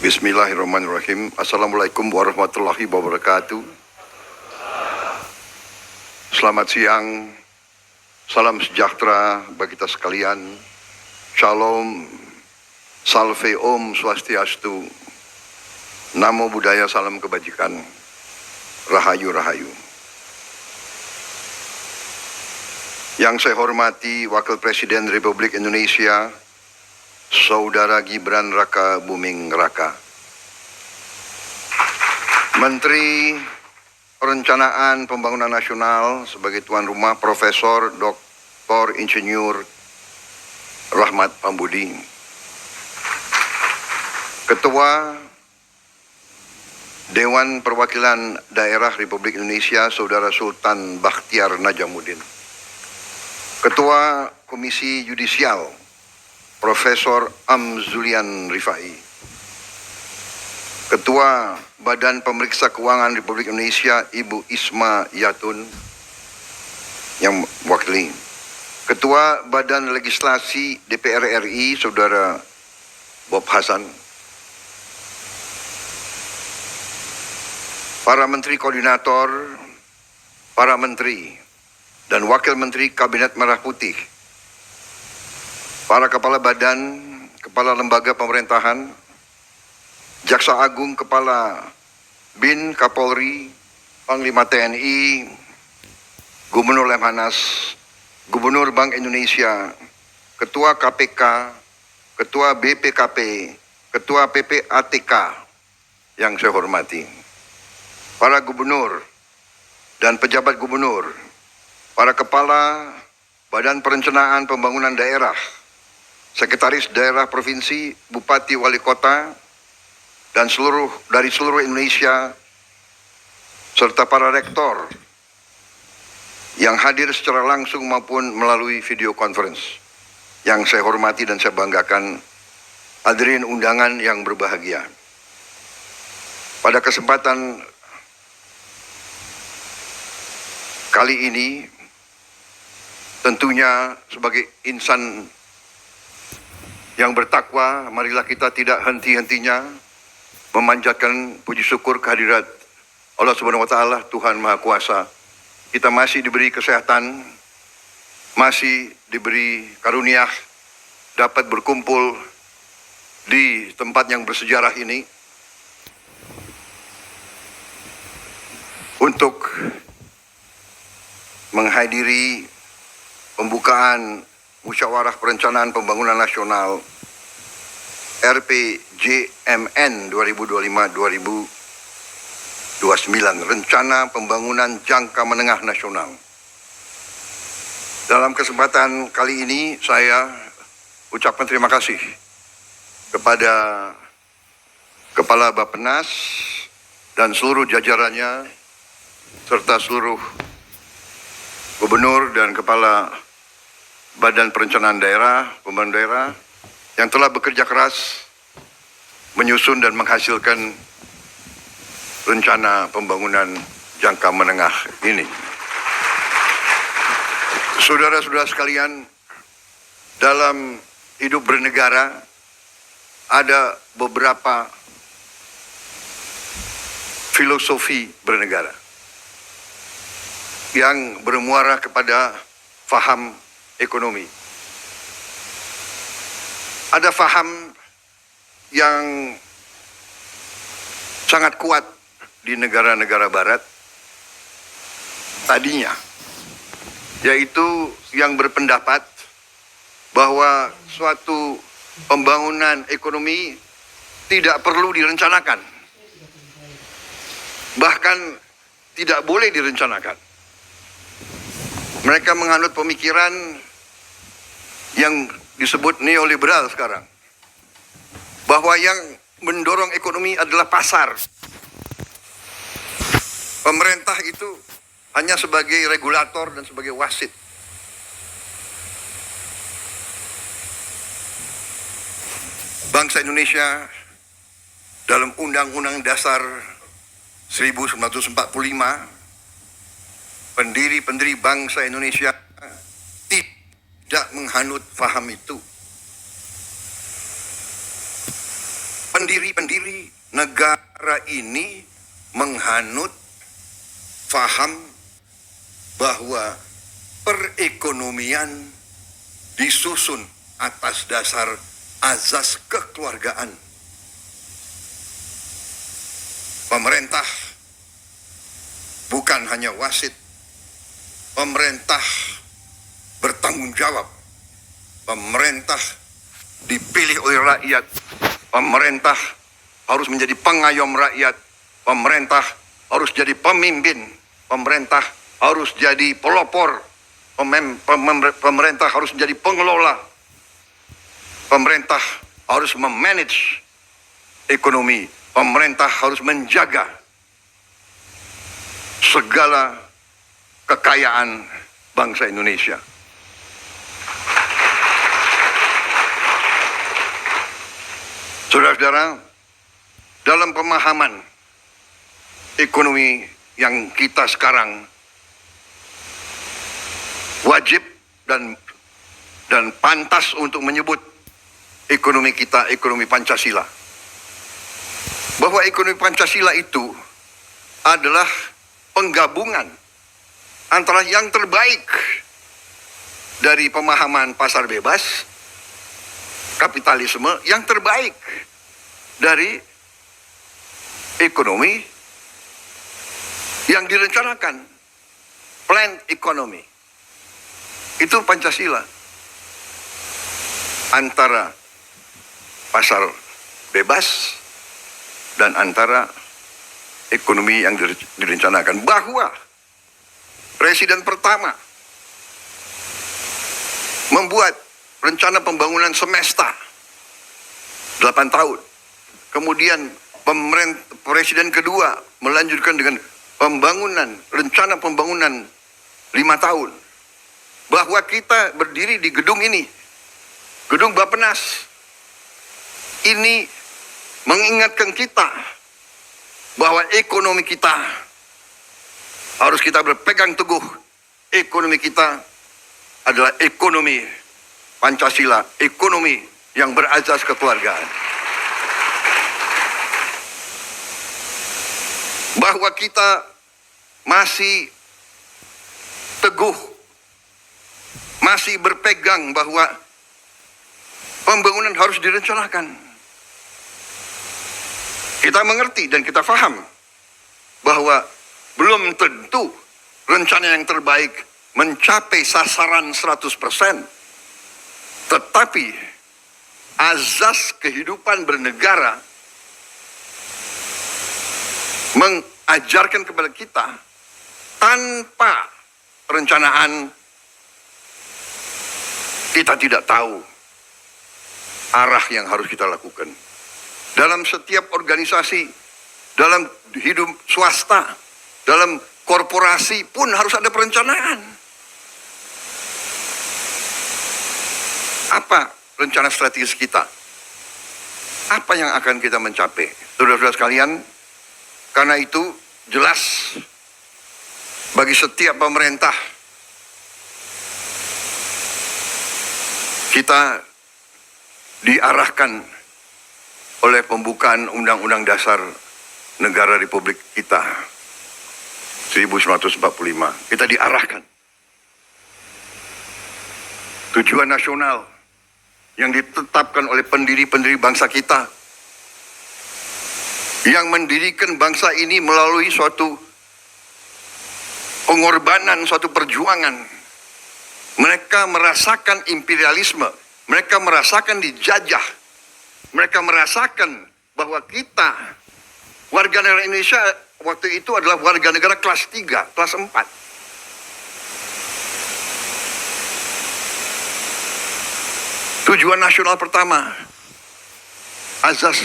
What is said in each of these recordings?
Bismillahirrahmanirrahim. Assalamualaikum warahmatullahi wabarakatuh. Selamat siang, salam sejahtera bagi kita sekalian. Shalom, salve om swastiastu, namo buddhaya, salam kebajikan, rahayu rahayu. Yang saya hormati Wakil Presiden Republik Indonesia, Saudara Gibran Raka Buming Raka, Menteri Perencanaan Pembangunan Nasional sebagai tuan rumah Profesor Dr. Insinyur Rahmat Pambudi, Ketua Dewan Perwakilan Daerah Republik Indonesia Saudara Sultan Bakhtiar Najamuddin, Ketua Komisi Yudisial Profesor Amzulian Rifai, Ketua Badan Pemeriksa Keuangan Republik Indonesia Ibu Isma Yatun yang mewakili, Ketua Badan Legislasi DPR RI Saudara Bob Hasan, para Menteri Koordinator, para Menteri dan Wakil Menteri Kabinet Merah Putih, para Kepala Badan, Kepala Lembaga Pemerintahan, Jaksa Agung, Kepala BIN, Kapolri, Panglima TNI, Gubernur Lemhanas, Gubernur Bank Indonesia, Ketua KPK, Ketua BPKP, Ketua PPATK yang saya hormati, para gubernur dan pejabat gubernur, para Kepala Badan Perencanaan Pembangunan Daerah, Sekretaris Daerah Provinsi, Bupati, Wali Kota, dan dari seluruh Indonesia, serta para rektor yang hadir secara langsung maupun melalui video conference. Yang saya hormati dan saya banggakan, hadirin undangan yang berbahagia. Pada kesempatan kali ini, tentunya sebagai insan yang bertakwa, marilah kita tidak henti-hentinya memanjatkan puji syukur kehadirat Allah Subhanahu wa Ta'ala, Tuhan Maha Kuasa. Kita masih diberi kesehatan, masih diberi karunia dapat berkumpul di tempat yang bersejarah ini untuk menghadiri pembukaan Musyawarah Perencanaan Pembangunan Nasional RPJMN 2025-2029, Rencana Pembangunan Jangka Menengah Nasional. Dalam kesempatan kali ini saya ucapkan terima kasih kepada Kepala Bappenas dan seluruh jajarannya serta seluruh gubernur dan kepala Badan Perencanaan Daerah, Pembangunan Daerah yang telah bekerja keras menyusun dan menghasilkan rencana pembangunan jangka menengah ini. Saudara-saudara sekalian, dalam hidup bernegara ada beberapa filosofi bernegara yang bermuara kepada faham ekonomi. Ada faham yang sangat kuat di negara-negara barat tadinya, yaitu yang berpendapat bahwa suatu pembangunan ekonomi tidak perlu direncanakan, bahkan tidak boleh direncanakan. Mereka menganut pemikiran yang disebut neoliberal sekarang, bahwa yang mendorong ekonomi adalah pasar. Pemerintah itu hanya sebagai regulator dan sebagai wasit. Bangsa Indonesia dalam Undang-Undang Dasar 1945, pendiri-pendiri bangsa Indonesia tidak menghanut faham itu. pendiri-pendiri negara ini menghanut faham bahwa perekonomian disusun atas dasar azas kekeluargaan. Pemerintah bukan hanya wasit, pemerintah bertanggung jawab, pemerintah dipilih oleh rakyat, pemerintah harus menjadi pengayom rakyat, pemerintah harus jadi pemimpin, pemerintah harus jadi pelopor, pemerintah harus menjadi pengelola, pemerintah harus memanage ekonomi, pemerintah harus menjaga segala kekayaan bangsa Indonesia. Saudara-saudara, dalam pemahaman ekonomi yang kita sekarang wajib dan pantas untuk menyebut ekonomi kita ekonomi Pancasila. Bahwa ekonomi Pancasila itu adalah penggabungan antara yang terbaik dari pemahaman pasar bebas, kapitalisme, yang terbaik dari ekonomi yang direncanakan, planned economy. Itu Pancasila. Antara pasar bebas dan antara ekonomi yang direncanakan. Bahwa Presiden pertama membuat rencana pembangunan semesta 8 tahun. Kemudian Presiden kedua melanjutkan dengan rencana pembangunan 5 tahun. Bahwa kita berdiri di gedung ini, gedung Bappenas, ini mengingatkan kita bahwa ekonomi kita harus kita berpegang teguh. Ekonomi kita adalah ekonomi Pancasila, ekonomi yang berazas kekeluargaan. Bahwa kita masih teguh, masih berpegang bahwa pembangunan harus direncanakan. Kita mengerti dan kita paham bahwa belum tentu rencana yang terbaik mencapai sasaran 100%. Tetapi azas kehidupan bernegara mengajarkan kepada kita tanpa perencanaan kita tidak tahu arah yang harus kita lakukan. Dalam setiap organisasi, dalam hidup swasta, dalam korporasi pun harus ada perencanaan. Apa rencana strategis kita? Apa yang akan kita mencapai? Saudara-saudara sekalian, karena itu jelas bagi setiap pemerintah kita diarahkan oleh pembukaan Undang-Undang Dasar Negara Republik kita 1945. Kita diarahkan tujuan nasional yang ditetapkan oleh pendiri-pendiri bangsa kita, yang mendirikan bangsa ini melalui suatu pengorbanan, suatu perjuangan. Mereka merasakan imperialisme, mereka merasakan dijajah, mereka merasakan bahwa kita, warga negara Indonesia waktu itu adalah warga negara kelas 3, kelas 4. Tujuan nasional pertama, azas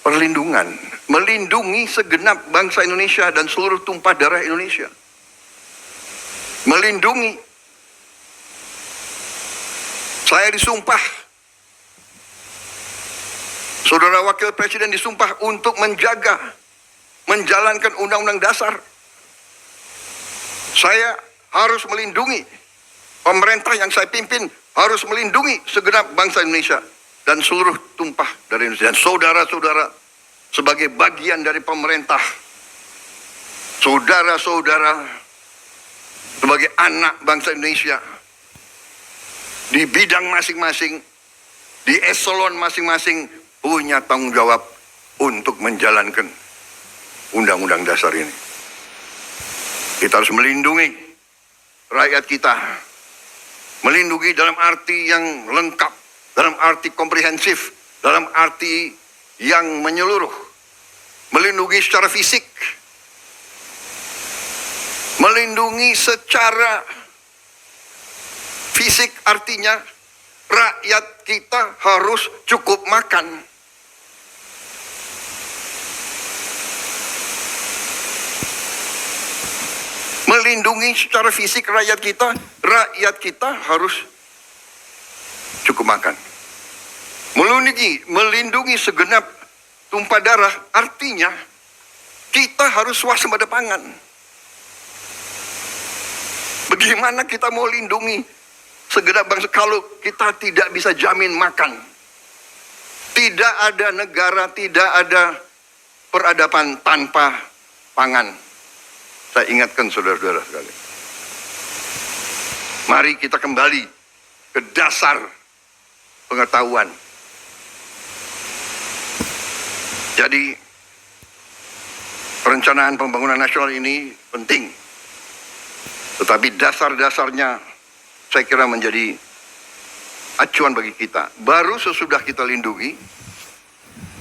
perlindungan, melindungi segenap bangsa Indonesia dan seluruh tumpah darah Indonesia. Melindungi. Saya disumpah, Saudara Wakil Presiden disumpah untuk menjaga, menjalankan Undang-Undang Dasar. Saya harus melindungi, pemerintah yang saya pimpin harus melindungi segenap bangsa Indonesia dan seluruh tumpah dari Indonesia. Dan saudara-saudara sebagai bagian dari pemerintah, saudara-saudara sebagai anak bangsa Indonesia, di bidang masing-masing, di eselon masing-masing, punya tanggung jawab untuk menjalankan Undang-Undang Dasar ini. Kita harus melindungi rakyat kita. Melindungi dalam arti yang lengkap, dalam arti komprehensif, dalam arti yang menyeluruh. Melindungi secara fisik, melindungi secara fisik artinya rakyat kita harus cukup makan. Melindungi secara fisik rakyat kita harus cukup makan. Melindungi segenap tumpah darah artinya kita harus swasembada pangan. Bagaimana kita mau lindungi segenap bangsa kalau kita tidak bisa jamin makan? Tidak ada negara, tidak ada peradaban tanpa pangan. Saya ingatkan saudara-saudara sekalian. Mari kita kembali ke dasar pengetahuan. Jadi, perencanaan pembangunan nasional ini penting. Tetapi dasar-dasarnya saya kira menjadi acuan bagi kita. Baru sesudah kita lindungi,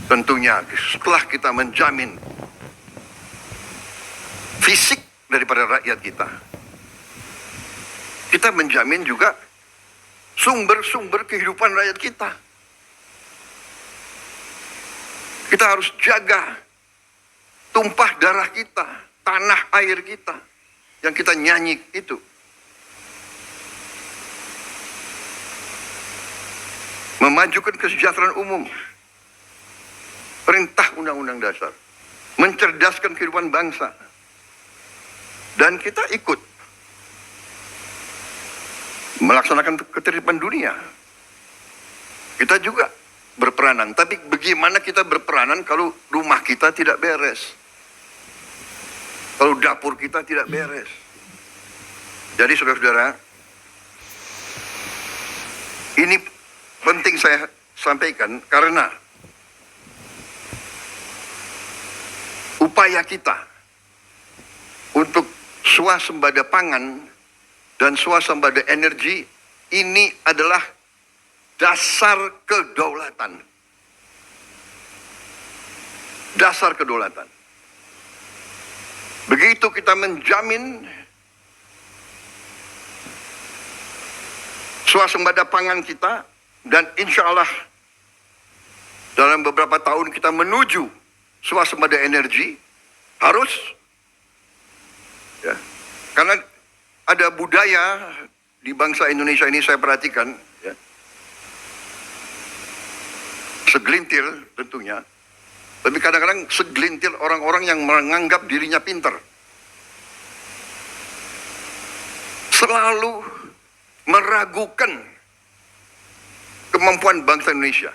tentunya setelah kita menjamin fisik daripada rakyat kita, kita menjamin juga sumber-sumber kehidupan rakyat kita. Kita harus jaga tumpah darah kita, tanah air kita, yang kita nyanyi itu. Memajukan kesejahteraan umum, perintah Undang-Undang Dasar, mencerdaskan kehidupan bangsa. Dan kita ikut melaksanakan ketertiban dunia. Kita juga berperanan. Tapi bagaimana kita berperanan kalau rumah kita tidak beres? Kalau dapur kita tidak beres? Jadi saudara-saudara, ini penting saya sampaikan karena upaya kita untuk swasembada pangan dan swasembada energi ini adalah dasar kedaulatan. Dasar kedaulatan. Begitu kita menjamin swasembada pangan kita, dan insya Allah dalam beberapa tahun kita menuju swasembada energi, harus ya, karena ada budaya di bangsa Indonesia ini saya perhatikan ya, segelintir tentunya, tapi kadang-kadang segelintir orang-orang yang menganggap dirinya pintar, selalu meragukan kemampuan bangsa Indonesia,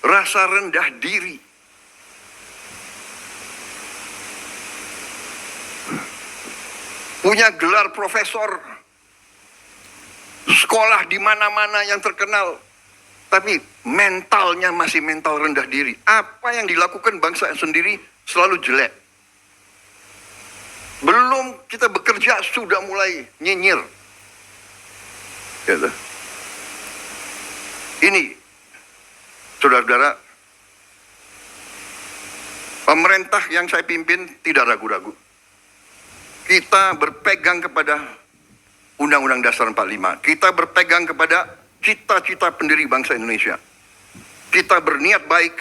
rasa rendah diri. Punya gelar profesor, sekolah di mana-mana yang terkenal, tapi mentalnya masih mental rendah diri. Apa yang dilakukan bangsa sendiri selalu jelek. Belum kita bekerja sudah mulai nyinyir. Gitu. Ini, saudara-saudara, pemerintah yang saya pimpin tidak ragu-ragu. Kita berpegang kepada Undang-Undang Dasar 45. Kita berpegang kepada cita-cita pendiri bangsa Indonesia. Kita berniat baik.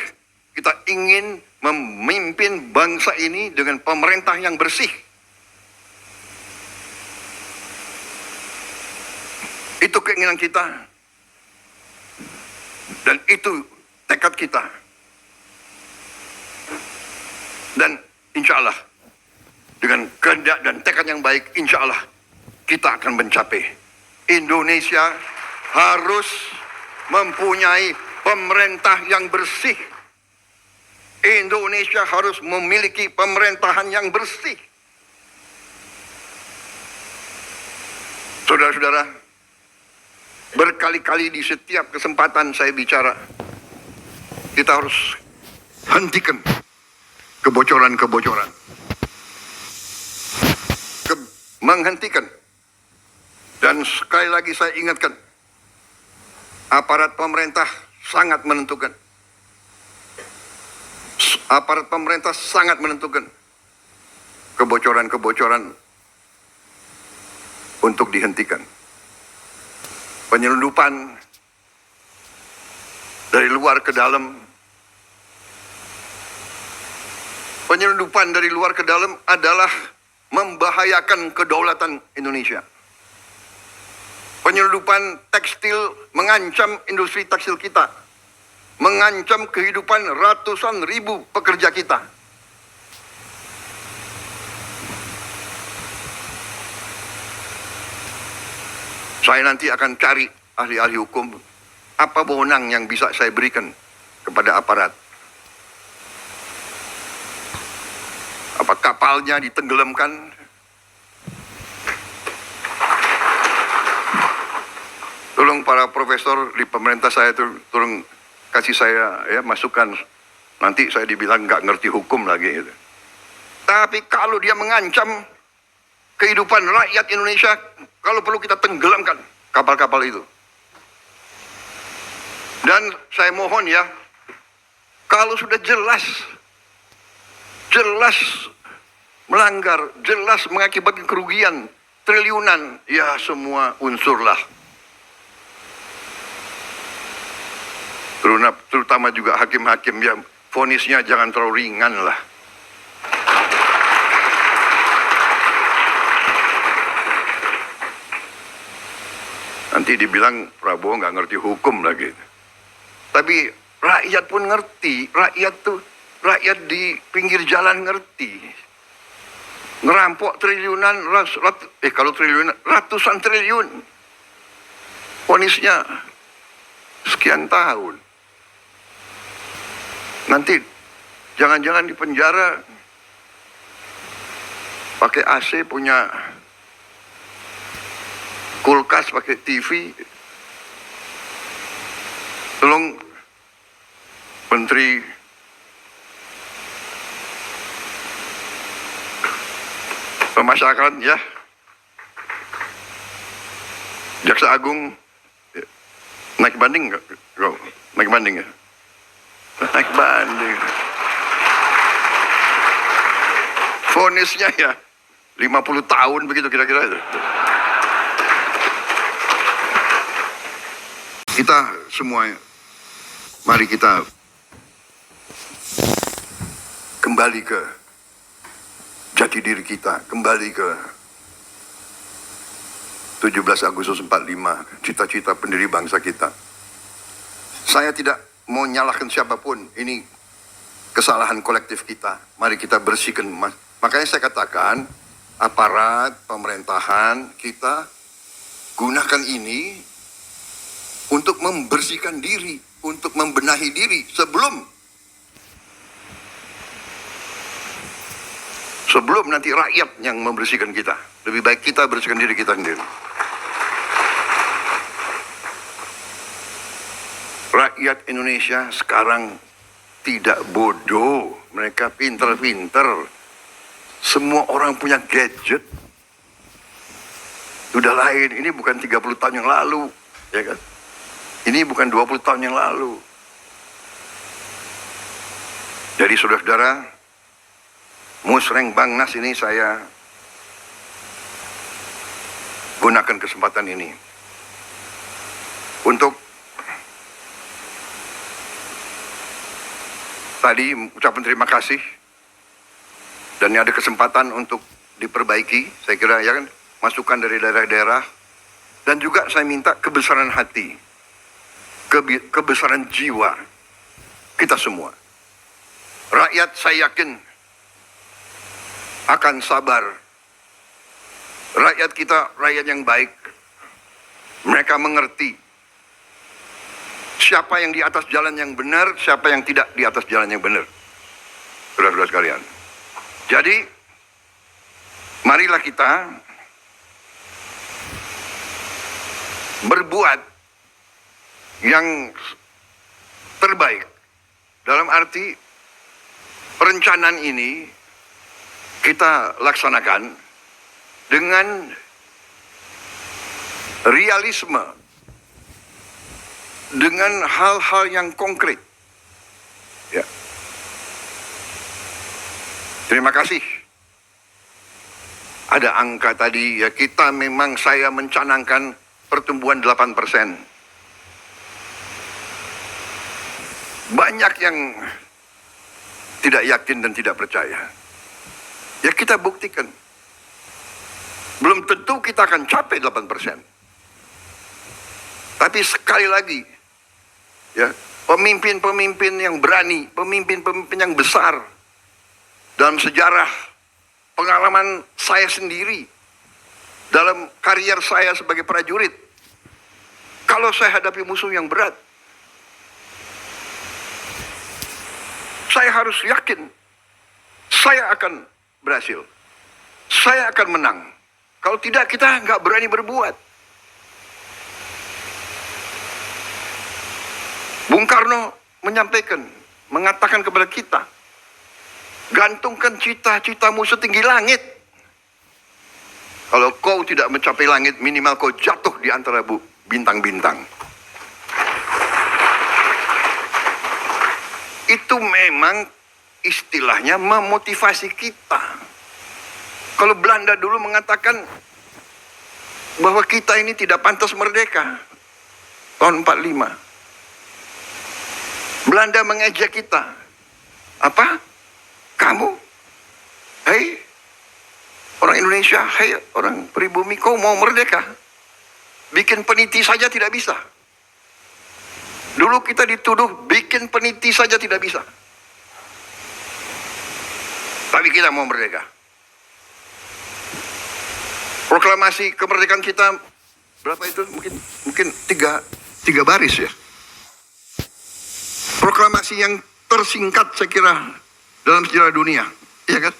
Kita ingin memimpin bangsa ini dengan pemerintah yang bersih. Itu keinginan kita. Dan itu tekad kita. Dan insya Allah, dengan kehendak dan tekad yang baik, insya Allah kita akan mencapai. Indonesia harus mempunyai pemerintah yang bersih. Indonesia harus memiliki pemerintahan yang bersih. Saudara-saudara, berkali-kali di setiap kesempatan saya bicara, kita harus hentikan kebocoran-kebocoran. Menghentikan. Dan sekali lagi saya ingatkan, aparat pemerintah sangat menentukan. Aparat pemerintah sangat menentukan kebocoran-kebocoran untuk dihentikan. Penyelundupan dari luar ke dalam. Penyelundupan dari luar ke dalam adalah membahayakan kedaulatan Indonesia. Penyelundupan tekstil mengancam industri tekstil kita, mengancam kehidupan ratusan ribu pekerja kita. Saya nanti akan cari ahli-ahli hukum, apa wewenang yang bisa saya berikan kepada aparat. Apa kapalnya ditenggelamkan? Tolong para profesor di pemerintah saya tolong kasih saya ya masukan. Nanti saya dibilang nggak ngerti hukum lagi. Gitu. Tapi kalau dia mengancam kehidupan rakyat Indonesia, kalau perlu kita tenggelamkan kapal-kapal itu. Dan saya mohon ya, kalau sudah jelas melanggar, jelas mengakibatkan kerugian triliunan, ya semua unsurlah. Terutama juga hakim-hakim yang vonisnya jangan terlalu ringan lah. Nanti dibilang Prabowo nggak ngerti hukum lagi. Tapi rakyat pun ngerti, rakyat di pinggir jalan ngerti. Ngerampok triliunan, kalau triliunan, ratusan triliun. Vonisnya sekian tahun. Nanti jangan-jangan di penjara pakai AC, punya kulkas, pakai TV. Tolong Menteri Pemasyarakatan ya, Jaksa Agung naik banding nggak? Naik banding ya? Naik banding. Vonisnya ya 50 tahun begitu kira-kira itu. Kita semua, mari kita kembali ke jati diri kita, kembali ke 17 Agustus 45, cita-cita pendiri bangsa kita. Saya tidak mau nyalahkan siapapun, ini kesalahan kolektif kita. Mari kita bersihkan. Makanya saya katakan, aparat pemerintahan kita gunakan ini untuk membersihkan diri, untuk membenahi diri sebelum nanti rakyat yang membersihkan kita. Lebih baik kita bersihkan diri kita sendiri. Rakyat Indonesia sekarang tidak bodoh, mereka pinter-pinter. Semua orang punya gadget. Sudah lain, ini bukan 30 tahun yang lalu, ya kan? Ini bukan 20 tahun yang lalu. Jadi saudara-saudara, Musreng Bangnas ini saya gunakan kesempatan ini untuk tadi ucapan terima kasih, dan ada kesempatan untuk diperbaiki, saya kira ya kan, masukan dari daerah-daerah, dan juga saya minta kebesaran hati, kebesaran jiwa kita semua. Rakyat saya yakin akan sabar. Rakyat kita rakyat yang baik. Mereka mengerti siapa yang di atas jalan yang benar, siapa yang tidak di atas jalan yang benar. Saudara-saudara sekalian. Jadi, marilah kita berbuat yang terbaik. Dalam arti perencanaan ini kita laksanakan dengan realisme, dengan hal-hal yang konkret. Ya. Terima kasih. Ada angka tadi, ya kita memang saya mencanangkan pertumbuhan 8%. Banyak yang tidak yakin dan tidak percaya. Ya kita buktikan. Belum tentu kita akan capai 8%. Tapi sekali lagi, ya, pemimpin-pemimpin yang berani, pemimpin-pemimpin yang besar dalam sejarah pengalaman saya sendiri, dalam karier saya sebagai prajurit, kalau saya hadapi musuh yang berat, saya harus yakin saya akan berhasil, saya akan menang. Kalau tidak, kita nggak berani berbuat. Bung Karno menyampaikan, mengatakan kepada kita, gantungkan cita-citamu setinggi langit. Kalau kau tidak mencapai langit, minimal kau jatuh di antara bintang-bintang. Itu memang istilahnya memotivasi kita. Kalau Belanda dulu mengatakan bahwa kita ini tidak pantas merdeka, tahun 45. Belanda mengejek kita. Apa? Kamu? Hei, orang Indonesia, hei, orang pribumi, kau mau merdeka? Bikin peniti saja tidak bisa. Dulu kita dituduh bikin peniti saja tidak bisa. Tapi kita mau merdeka. Proklamasi kemerdekaan kita berapa itu? Mungkin tiga baris ya. Proklamasi yang tersingkat saya kira dalam sejarah dunia, iya kan?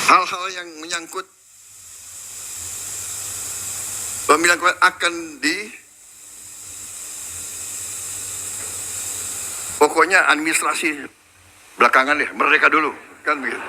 Hal-hal yang menyangkut pemilihan akan pokoknya administrasi belakangan ya, merdeka dulu, kan begitu.